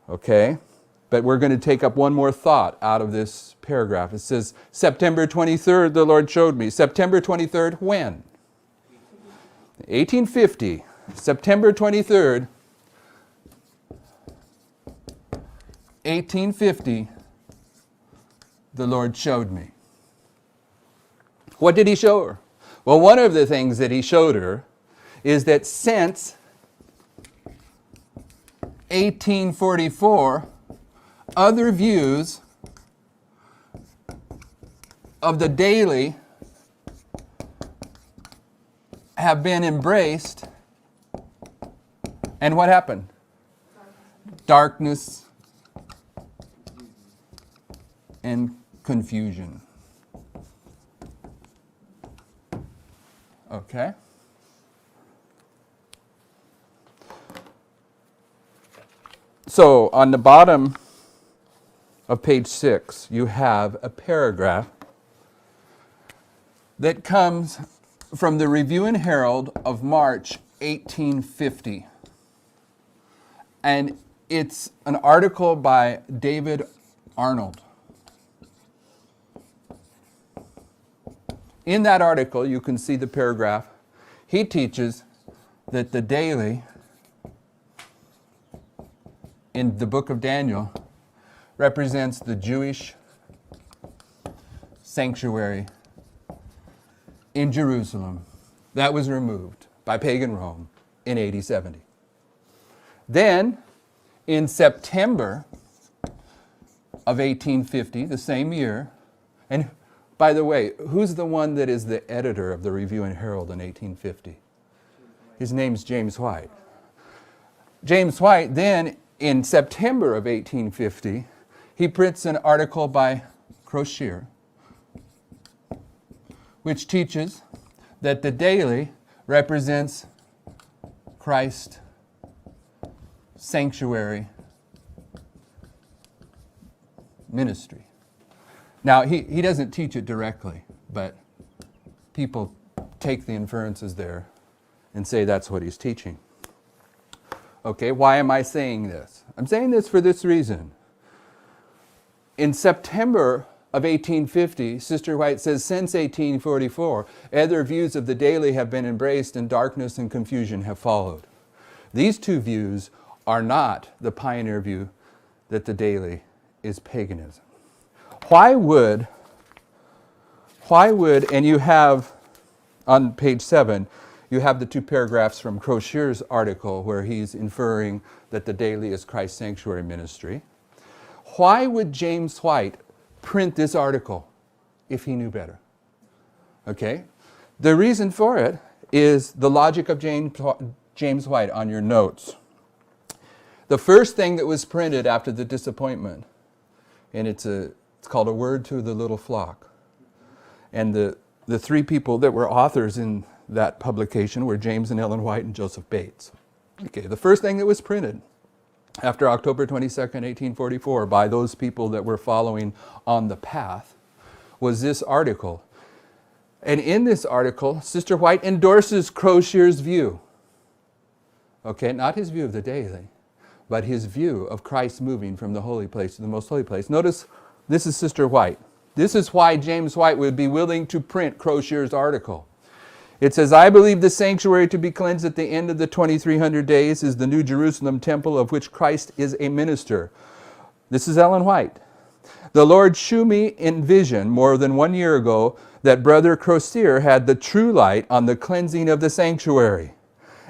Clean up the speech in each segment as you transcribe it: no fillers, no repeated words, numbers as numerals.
Okay? But we're going to take up one more thought out of this paragraph. It says, September 23rd, the Lord showed me. September 23rd, when? 1850. September 23rd, 1850, the Lord showed me. What did he show her? Well, one of the things that he showed her is that since 1844, other views of the daily have been embraced. And what happened? Darkness and confusion. Okay? So on the bottom of page 6, you have a paragraph that comes from the Review and Herald of March 1850. And it's an article by David Arnold. In that article, you can see the paragraph. He teaches that the daily in the book of Daniel represents the Jewish sanctuary in Jerusalem that was removed by pagan Rome in AD 70. Then, in September of 1850, the same year, and by the way, who's the one that is the editor of the Review and Herald in 1850? His name's James White. James White, then, in September of 1850, he prints an article by Crosier, which teaches that the daily represents Christ's sanctuary ministry. Now, he doesn't teach it directly, but people take the inferences there and say that's what he's teaching. Okay, why am I saying this? I'm saying this for this reason. In September of 1850, Sister White says, since 1844, other views of the daily have been embraced and darkness and confusion have followed. These two views are not the pioneer view that the daily is paganism. Why would, and you have on page 7, you have the two paragraphs from Crosier's article where he's inferring that the daily is Christ's sanctuary ministry. Why would James White print this article if he knew better? Okay? The reason for it is the logic of James White on your notes. The first thing that was printed after the disappointment, and it's called A Word to the Little Flock. And the three people that were authors in that publication were James and Ellen White and Joseph Bates. Okay, the first thing that was printed after October 22nd, 1844, by those people that were following on the path, was this article. And in this article, Sister White endorses Crosier's view. Okay, not his view of the daily, but his view of Christ moving from the holy place to the most holy place. Notice, this is Sister White. This is why James White would be willing to print Crosier's article. It says, I believe the sanctuary to be cleansed at the end of the 2300 days is the New Jerusalem temple of which Christ is a minister. This is Ellen White. The Lord shewed me in vision more than 1 year ago that Brother Crosier had the true light on the cleansing of the sanctuary,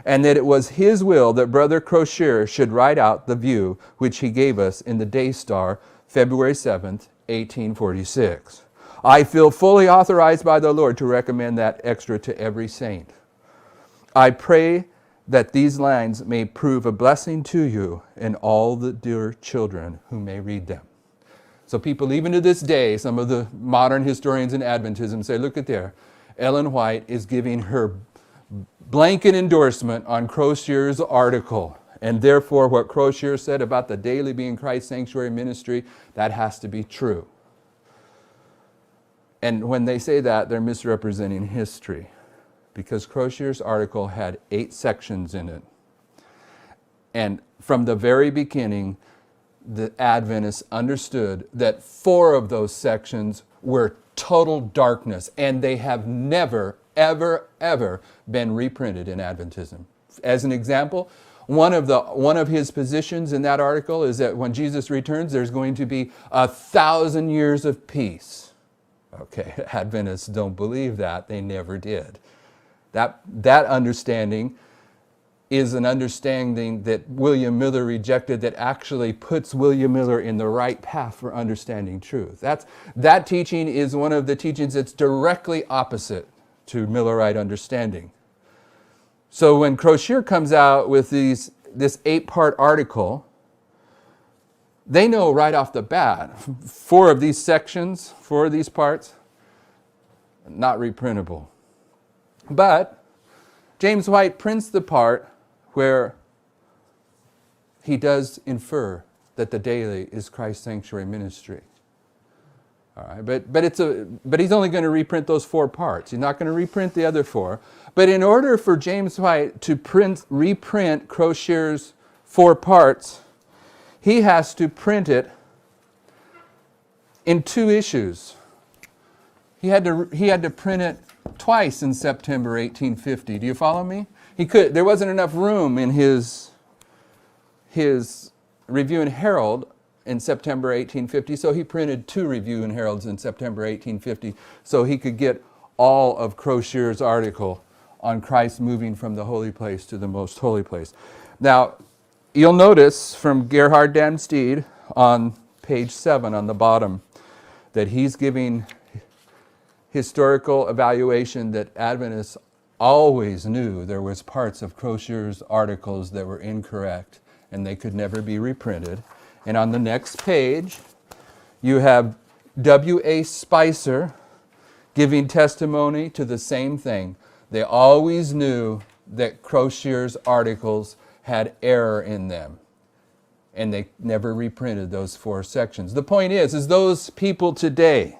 and that it was his will that Brother Crosier should write out the view which he gave us in the Day Star, February 7th, 1846. I feel fully authorized by the Lord to recommend that extra to every saint. I pray that these lines may prove a blessing to you and all the dear children who may read them. So people, even to this day, some of the modern historians in Adventism say, look at there, Ellen White is giving her blanket endorsement on Crosier's article. And therefore, what Crosier said about the daily being Christ's sanctuary ministry, that has to be true. And when they say that, they're misrepresenting history, because Crosier's article had 8 sections in it. And from the very beginning, the Adventists understood that 4 of those sections were total darkness, and they have never, ever, ever been reprinted in Adventism. As an example, one of his positions in that article is that when Jesus returns, there's going to be 1,000 years of peace. Okay, Adventists don't believe that. They never did. That understanding is an understanding that William Miller rejected, that actually puts William Miller in the right path for understanding truth. That teaching is one of the teachings that's directly opposite to Millerite understanding. So when Crosier comes out with this 8-part article, they know right off the bat, 4 of these sections, 4 of these parts, not reprintable. But James White prints the part where he does infer that the daily is Christ's sanctuary ministry. All right, but he's only going to reprint those 4 parts. He's not going to reprint the other 4. But in order for James White to reprint Crosier's 4 parts, he has to print it in 2 issues. He had to print it twice in September 1850. Do you follow me? There wasn't enough room in his Review and Herald in September 1850, so he printed 2 Review and Heralds in September 1850 so he could get all of Crosier's article on Christ moving from the holy place to the most holy place. Now, you'll notice from Gerhard Damsteed on page 7 on the bottom that he's giving historical evaluation that Adventists always knew there was parts of Crosier's articles that were incorrect and they could never be reprinted. And on the next page, you have W.A. Spicer giving testimony to the same thing. They always knew that Crosier's articles had error in them, and they never reprinted those 4 sections. The point is those people today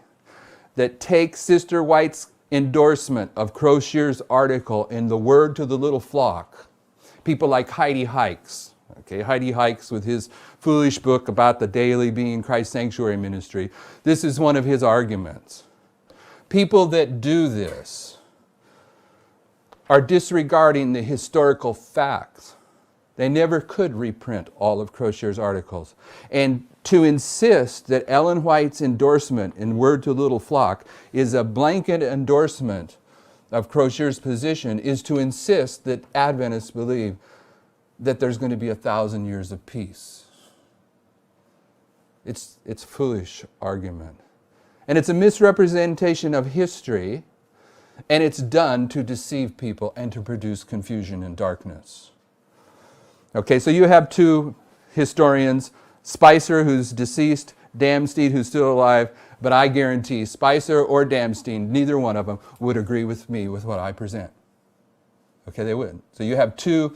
that take Sister White's endorsement of Crosier's article in The Word to the Little Flock, people like Heidi Hikes, Heidi Hikes with his foolish book about the daily being Christ's sanctuary ministry, this is one of his arguments. People that do this are disregarding the historical facts. They never could reprint all of Crosier's articles. And to insist that Ellen White's endorsement in Word to Little Flock is a blanket endorsement of Crosier's position is to insist that Adventists believe that there's going to be 1,000 years of peace. It's foolish argument. And it's a misrepresentation of history, and it's done to deceive people and to produce confusion and darkness. Okay, so you have 2 historians, Spicer, who's deceased, Damsteed, who's still alive, but I guarantee Spicer or Damsteed, neither one of them would agree with me with what I present. Okay, they wouldn't. So you have 2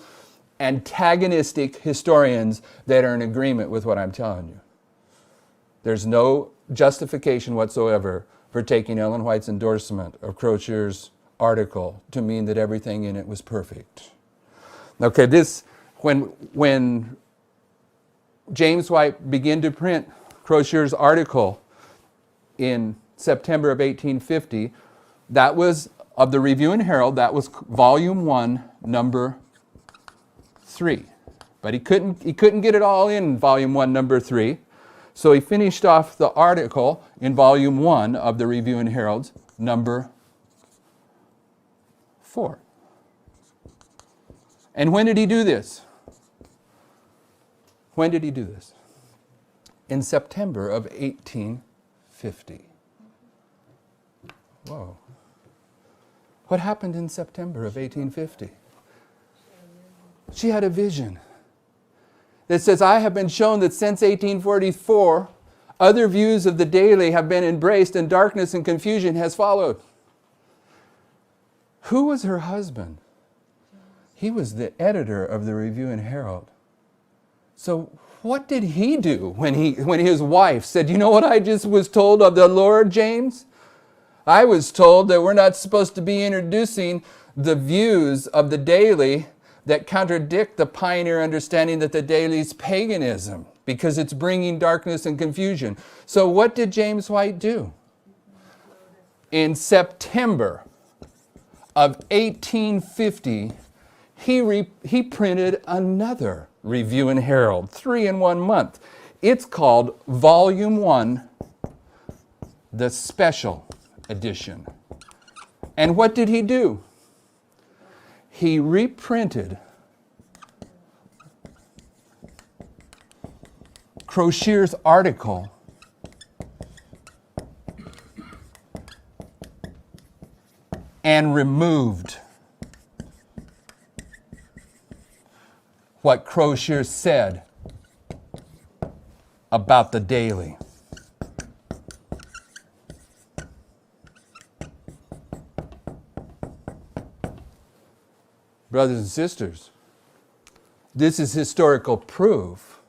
antagonistic historians that are in agreement with what I'm telling you. There's no justification whatsoever for taking Ellen White's endorsement of Crosier's article to mean that everything in it was perfect. Okay, when James White began to print Crosier's article in September of 1850, that was of the Review and Herald, that was volume 1, number 3. But he couldn't get it all in volume 1, number 3. So he finished off the article in volume 1 of the Review and Herald, number 4. And when did he do this? When did he do this? In September of 1850. Whoa. What happened in September of 1850? She had a vision that says, I have been shown that since 1844, other views of the daily have been embraced and darkness and confusion has followed. Who was her husband? He was the editor of the Review and Herald. So what did he do when his wife said, you know what I just was told of the Lord, James? I was told that we're not supposed to be introducing the views of the daily that contradict the pioneer understanding that the daily is paganism because it's bringing darkness and confusion. So what did James White do? In September of 1850, he printed another review in Herald, 3 in 1 month. It's called Volume 1, the Special Edition. And what did he do? He reprinted Crosier's article and removed what Crosier said about the daily. Brothers and sisters, this is historical proof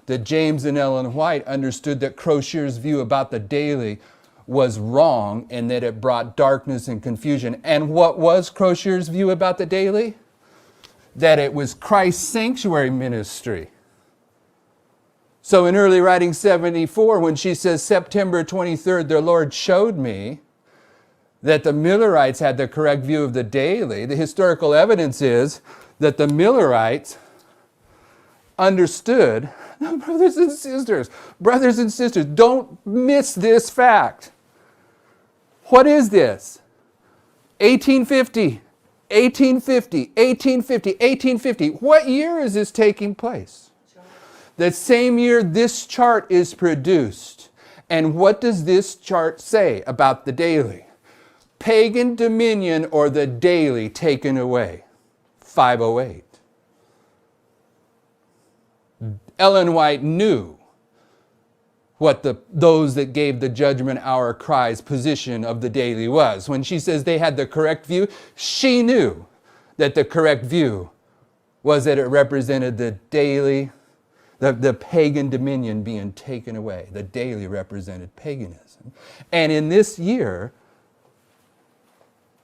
that James and Ellen White understood that Crosier's view about the daily was wrong and that it brought darkness and confusion. And what was Crosier's view about the daily? That it was Christ's sanctuary ministry. So in early writing 74, when she says, September 23rd, the Lord showed me that the Millerites had the correct view of the daily, the historical evidence is that the Millerites understood, brothers and sisters, don't miss this fact. What is this? 1850, 1850, 1850, 1850. What year is this taking place? The same year this chart is produced. And what does this chart say about the daily? Pagan dominion or the daily taken away. 508. Ellen White knew what those that gave the judgment hour cries position of the daily was. When she says they had the correct view, she knew that the correct view was that it represented the daily, the pagan dominion being taken away. The daily represented paganism. And in this year,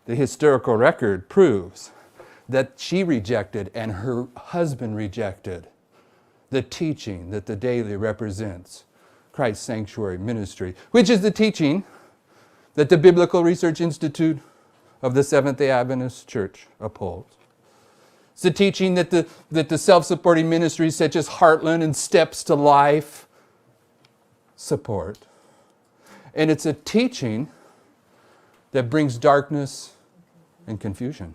the historical record proves that she rejected and her husband rejected the teaching that the daily represents Christ's sanctuary ministry, which is the teaching that the Biblical Research Institute of the Seventh-day Adventist Church upholds. It's the teaching that the self-supporting ministries such as Heartland and Steps to Life support. And it's a teaching that brings darkness and confusion.